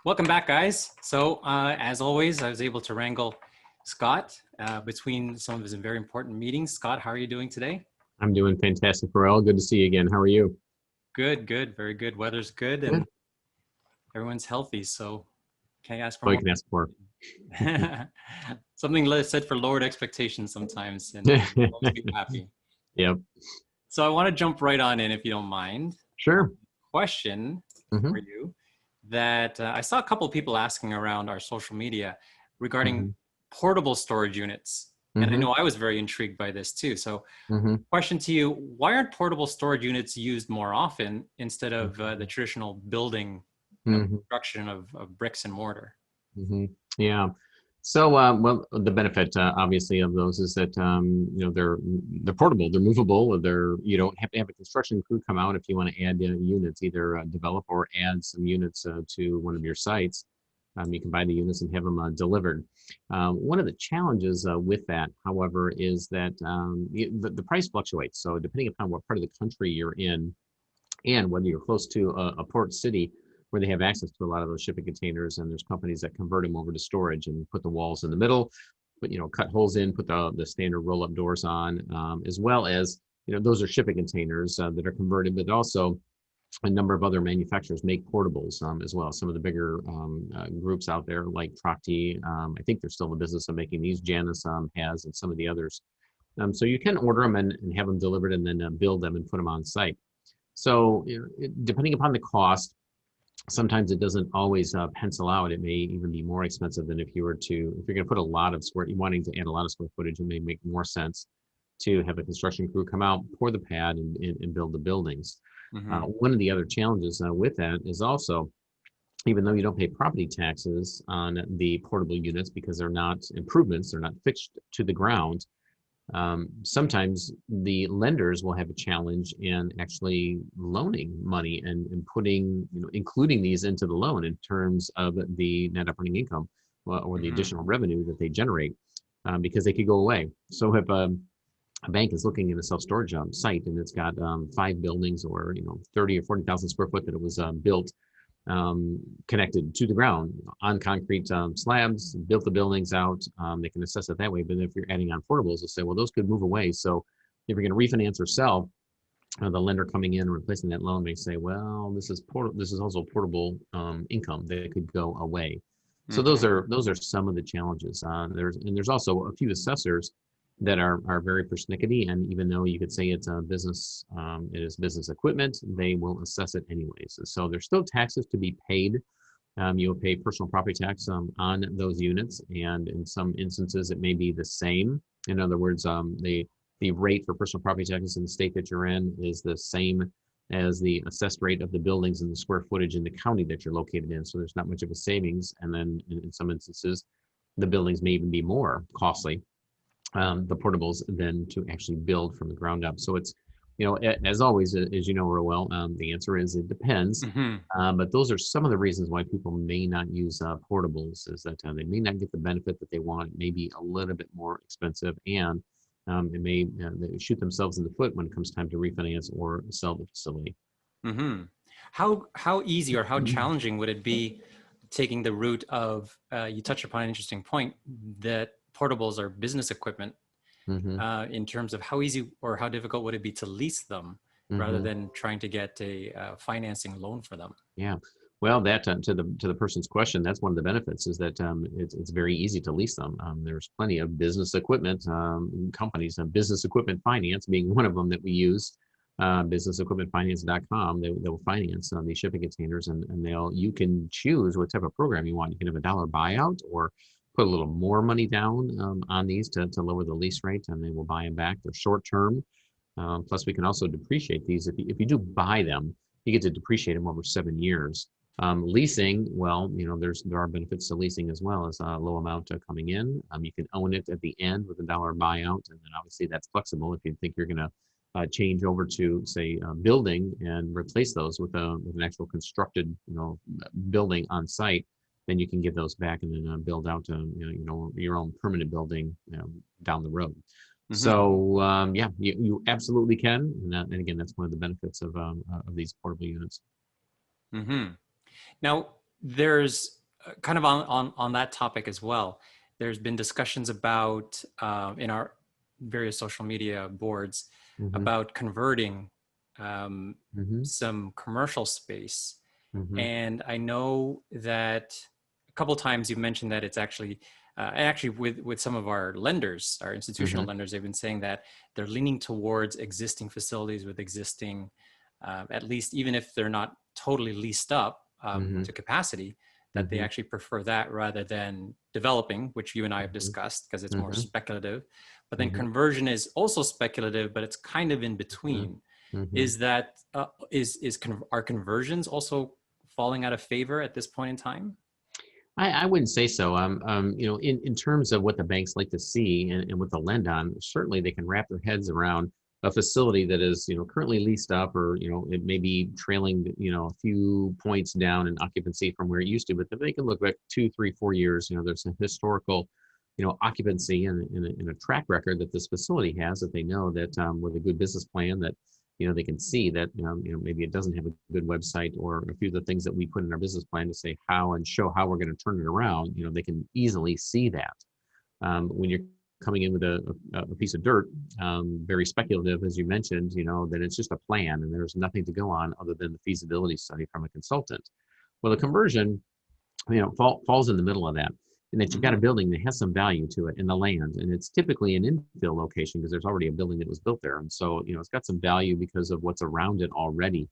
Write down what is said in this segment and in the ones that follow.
Welcome back, guys. So, as always, I was able to wrangle Scott between some of his very important meetings. Scott, how are you doing today? I'm doing fantastic, Roel. Good to see you again. How are you? Good, good, very good. Weather's good Good. and everyone's healthy. So, can't ask for All you more. can ask for. Something said for lowered expectations sometimes, and folks be happy. Yep. So, I want to jump right on in, if you don't mind. Sure. Question for hmm you that I saw a couple of people asking around our social media regarding hmm portable storage units. And I hmm know I was very intrigued by this too. So, hmm question to you, why aren't portable storage units used more often instead of the traditional building, hmm construction of bricks and mortar? hmm Yeah. So, well, the benefit, obviously, of those is that they're portable, they're movable. You don't have to have a construction crew come out if you want to add units, either develop or add some units to one of your sites. You can buy the units and have them delivered. One of the challenges with that, however, is that the price fluctuates. So, depending upon what part of the country you're in, and whether you're close to a port city where they have access to a lot of those shipping containers, and there's companies that convert them over to storage and put the walls in the middle, but cut holes in, put the standard roll-up doors on, as well as those are shipping containers that are converted, but also a number of other manufacturers make portables as well. Some of the bigger groups out there, like Tracti, I think they're still in the business of making these. Janus has, and some of the others. So you can order them and have them delivered, and then build them and put them on site. So, depending upon the cost, sometimes it doesn't always pencil out. It may even be more expensive than if you're going to put a lot of wanting to add a lot of square footage. It may make more sense to have a construction crew come out, pour the pad, and build the buildings. One of the other challenges with that is also, even though you don't pay property taxes on the portable units because they're not improvements, they're not fixed to the ground. Sometimes the lenders will have a challenge in actually loaning money and putting, including these into the loan in terms of the net operating income or the additional revenue that they generate, because they could go away. So if a bank is looking at a self-storage site and it's got 5 buildings or 30 or 40,000 square foot that it was built, connected to the ground on concrete slabs, built the buildings out. They can assess it that way. But if you're adding on portables, they'll say, well, those could move away. So if you're going to refinance or sell, the lender coming in and replacing that loan may say, well, this is also portable income that could go away. So those are some of the challenges. There's also a few assessors that are very persnickety, and even though you could say it's a business, it is business equipment, they will assess it anyways. So there's still taxes to be paid. You'll pay personal property tax on those units, and in some instances it may be the same. In other words, the rate for personal property taxes in the state that you're in is the same as the assessed rate of the buildings and the square footage in the county that you're located in. So there's not much of a savings, and then in some instances, the buildings may even be more costly, the portables, than to actually build from the ground up. So it's, as always, as you know, Roel, the answer is it depends. But those are some of the reasons why people may not use portables, is that they may not get the benefit that they want. It may be a little bit more expensive, and it may they shoot themselves in the foot when it comes time to refinance or sell the facility. How easy or how challenging would it be taking the route of, you touched upon an interesting point, that portables are business equipment, in terms of how easy or how difficult would it be to lease them rather than trying to get a financing loan for them? Yeah. Well, that to the person's question, that's one of the benefits, is that it's very easy to lease them. There's plenty of business equipment companies, business equipment finance being one of them that we use. BusinessEquipmentFinance.com. They'll finance these shipping containers, and you can choose what type of program you want. You can have a dollar buyout, or put a little more money down on these to lower the lease rate, and they will buy them back. They're short term. Plus, we can also depreciate these. If you do buy them, you get to depreciate them over 7 years. Leasing, well, there are benefits to leasing as well, as a low amount coming in. You can own it at the end with a dollar buyout, and then obviously that's flexible. If you think you're going to change over to, say, building and replace those with an actual constructed building on site, then you can give those back and then build out your own permanent building down the road. So yeah, you absolutely can, and again, that's one of the benefits of these portable units. Now, there's kind of on that topic as well, there's been discussions about in our various social media boards Mm-hmm. about converting um, Mm-hmm. some commercial space. Mm-hmm. And I know that a couple times you've mentioned that it's actually, and actually with some of our lenders, our institutional Mm-hmm. lenders, they've been saying that they're leaning towards existing facilities with existing, at least even if they're not totally leased up Mm-hmm. to capacity, that they Mm-hmm. actually prefer that rather than developing, which you and I have Mm-hmm. discussed because it's more Mm-hmm. speculative. But then Mm-hmm. conversion is also speculative, but it's kind of in between. Mm-hmm. Is that are conversions also falling out of favor at this point in time? I wouldn't say so. In terms of what the banks like to see and what to lend on, certainly they can wrap their heads around a facility that is, currently leased up, or, it may be trailing, a few points down in occupancy from where it used to, but they can look back 2, 3, 4 years, there's a historical, occupancy and a track record that this facility has, that they know that with a good business plan, that they can see that maybe it doesn't have a good website, or a few of the things that we put in our business plan to say how and show how we're going to turn it around. They can easily see that. When you're coming in with a piece of dirt, very speculative, as you mentioned, then it's just a plan and there's nothing to go on other than the feasibility study from a consultant. Well, the conversion, falls in the middle of that. And that you've got a Mm-hmm. building that has some value to it in the land, and it's typically an infill location because there's already a building that was built there, and so it's got some value because of what's around it already.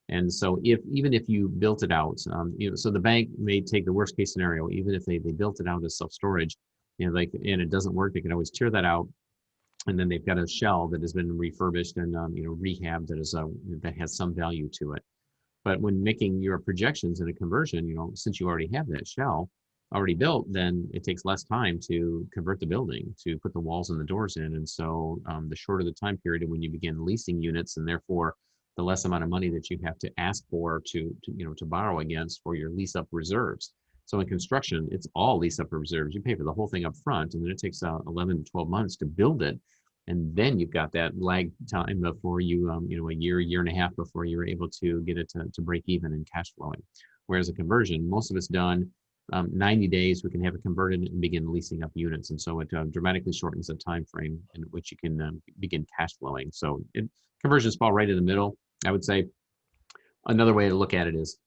And so even if you built it out, so the bank may take the worst case scenario, even if they built it out as self storage, and it doesn't work, they can always tear that out, and then they've got a shell that has been refurbished and rehabbed that has some value to it. But when making your projections in a conversion, since you already have that shell already built, then it takes less time to convert the building, to put the walls and the doors in. And so the shorter the time period when you begin leasing units, and therefore the less amount of money that you have to ask for to borrow against for your lease up reserves. So in construction, it's all lease up reserves. You pay for the whole thing up front, and then it takes 11 to 12 months to build it. And then you've got that lag time before you, a year and a half before you're able to get it to break even and cash flowing. Whereas a conversion, most of it's done 90 days. We can have it converted and begin leasing up units, and so it dramatically shortens the time frame in which you can begin cash flowing. So conversions fall right in the middle. I would say another way to look at it is,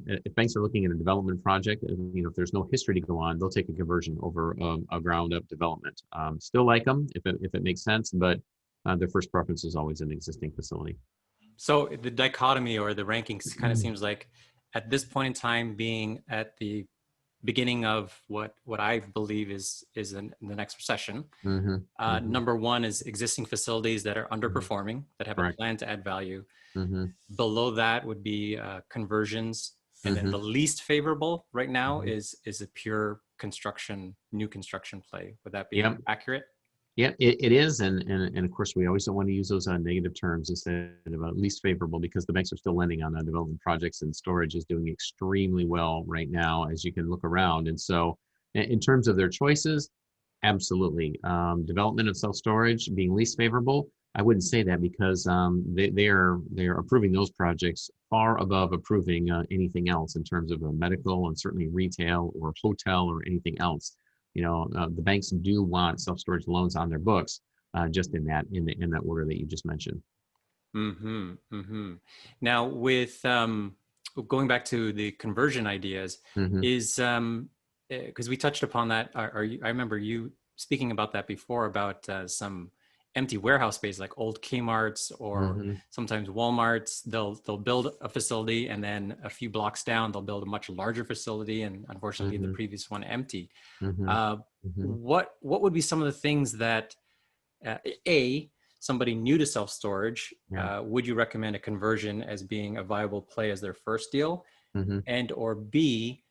if banks are looking at a development project, if there's no history to go on, they'll take a conversion over a ground up development. Still like them if it makes sense, but their first preference is always an existing facility. So the dichotomy or the rankings kind of seems like at this point in time, being at the beginning of what I believe is in the next recession. Mm-hmm, mm-hmm, Number one is existing facilities that are mm-hmm. underperforming, that have a Correct. plan to add value. Mm-hmm, Below that would be conversions, and then mm-hmm, the least favorable right now mm-hmm. is a pure new construction play. Would that be Yep. accurate? Yeah, it is, and of course we always don't want to use those negative terms instead of least favorable, because the banks are still lending on development projects, and storage is doing extremely well right now, as you can look around. And so, in terms of their choices, absolutely, development of self storage being least favorable. I wouldn't say that, because they are approving those projects far above approving anything else in terms of medical, and certainly retail or hotel or anything else. The banks do want self-storage loans on their books, just in that order that you just mentioned. Mm-hmm. Mm-hmm. Now, with going back to the conversion ideas, Mm-hmm. is because we touched upon that. I remember you speaking about that before, about some empty warehouse space, like old Kmart's or Mm-hmm. sometimes Walmart's. They'll build a facility, and then a few blocks down, they'll build a much larger facility, and unfortunately, the Mm-hmm. previous one empty. Mm-hmm. Uh, Mm-hmm. what would be some of the things that a somebody new to self storage, Yeah. would you recommend a conversion as being a viable play as their first deal, Mm-hmm. and or B,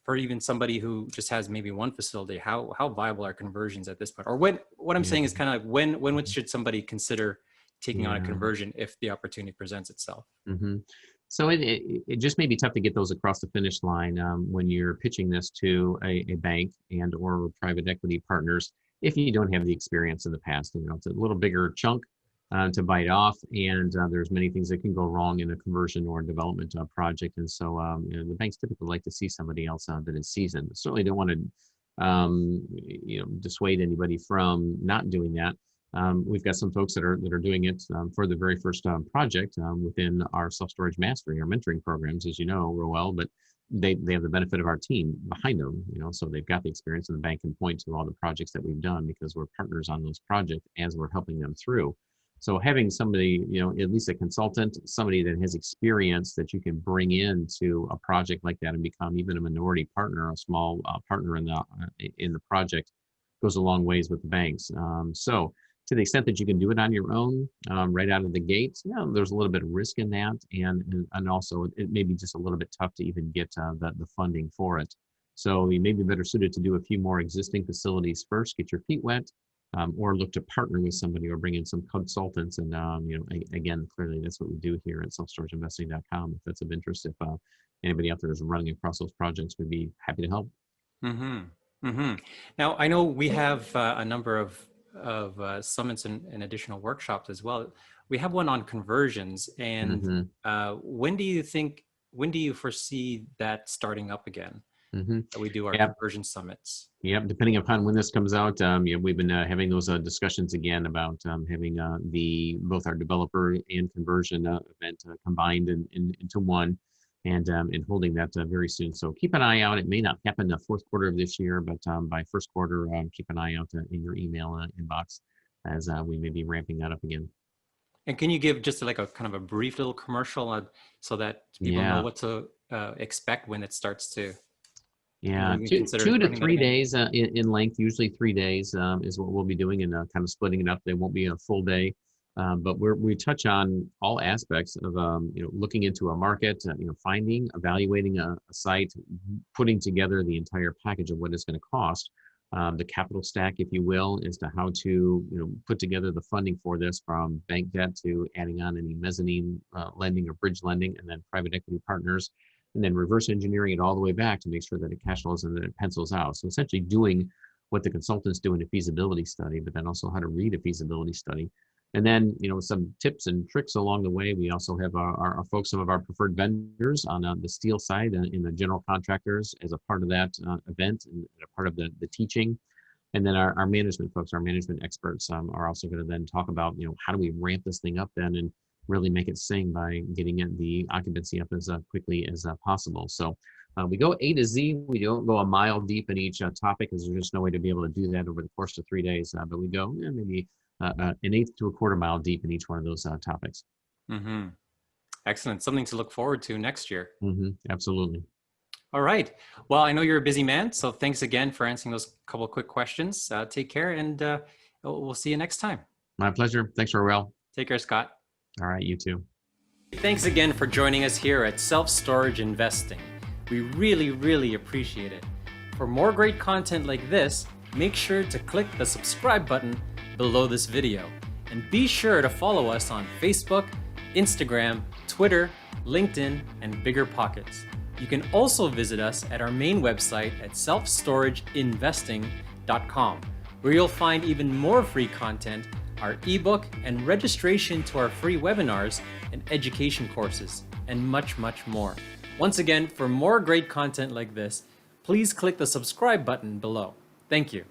for even somebody who just has maybe one facility, how viable are conversions at this point? Or when, what I'm Yeah. saying is kind of like when should somebody consider taking on a Yeah. conversion if the opportunity presents itself? Mm-hmm. So it just may be tough to get those across the finish line when you're pitching this to a bank and or private equity partners, if you don't have the experience in the past. It's a little bigger chunk. to bite off, and there's many things that can go wrong in a conversion or development project. And so the banks typically like to see somebody else that is seasoned. Certainly don't want to dissuade anybody from not doing that. We've got some folks that are doing it for the very first project within our self-storage mastery, our mentoring programs, as you know, Roel, but they have the benefit of our team behind them, so they've got the experience, and the bank can point to all the projects that we've done because we're partners on those projects as we're helping them through. So having somebody, at least a consultant, somebody that has experience that you can bring into a project like that and become even a minority partner, a small partner in the project, goes a long ways with the banks. So to the extent that you can do it on your own, right out of the gates, there's a little bit of risk in that, and also it may be just a little bit tough to even get the funding for it. So you may be better suited to do a few more existing facilities first, get your feet wet. Or look to partner with somebody or bring in some consultants. And, again, clearly that's what we do here at selfstorageinvesting.com. If that's of interest, if anybody out there is running across those projects, we'd be happy to help. Mm-hmm. Mm-hmm. Now, I know we have a number of summits and additional workshops as well. We have one on conversions. And when do you foresee that starting up again? That we do our conversion summits. Yep, depending upon when this comes out, we've been having those discussions again about having both our developer and conversion event combined into one, and holding that very soon. So keep an eye out. It may not happen the fourth quarter of this year, but by first quarter, keep an eye out in your email inbox as we may be ramping that up again. And can you give just like a kind of a brief little commercial so that people know what to expect when it starts to? Yeah, 2 to 3 days in length, usually 3 days is what we'll be doing, and kind of splitting it up. They won't be a full day, but we touch on all aspects of looking into a market, finding, evaluating a site, putting together the entire package of what it's going to cost, the capital stack, if you will, as to how to put together the funding for this, from bank debt to adding on any mezzanine lending or bridge lending, and then private equity partners. And then reverse engineering it all the way back to make sure that it cash flows and that it pencils out. So essentially doing what the consultants do in a feasibility study, but then also how to read a feasibility study. And then, some tips and tricks along the way. We also have our folks, some of our preferred vendors on the steel side and in the general contractors as a part of that event and a part of the teaching. And then our management folks, our management experts are also going to then talk about, how do we ramp this thing up then and really make it sing by getting the occupancy up as quickly as possible. So we go A to Z. We don't go a mile deep in each topic, because there's just no way to be able to do that over the course of 3 days. But we go maybe an eighth to a quarter mile deep in each one of those topics. Mm-hmm. Excellent. Something to look forward to next year. Absolutely. All right. Well, I know you're a busy man, so thanks again for answering those couple of quick questions. Take care, and we'll see you next time. My pleasure. Thanks, Roel. Take care, Scott. All right, you too. Thanks again for joining us here at Self-Storage Investing. We really, really appreciate it. For more great content like this, make sure to click the subscribe button below this video. And be sure to follow us on Facebook, Instagram, Twitter, LinkedIn, and BiggerPockets. You can also visit us at our main website at selfstorageinvesting.com, where you'll find even more free content, our ebook, and registration to our free webinars and education courses, and much, much more. Once again, for more great content like this, please click the subscribe button below. Thank you.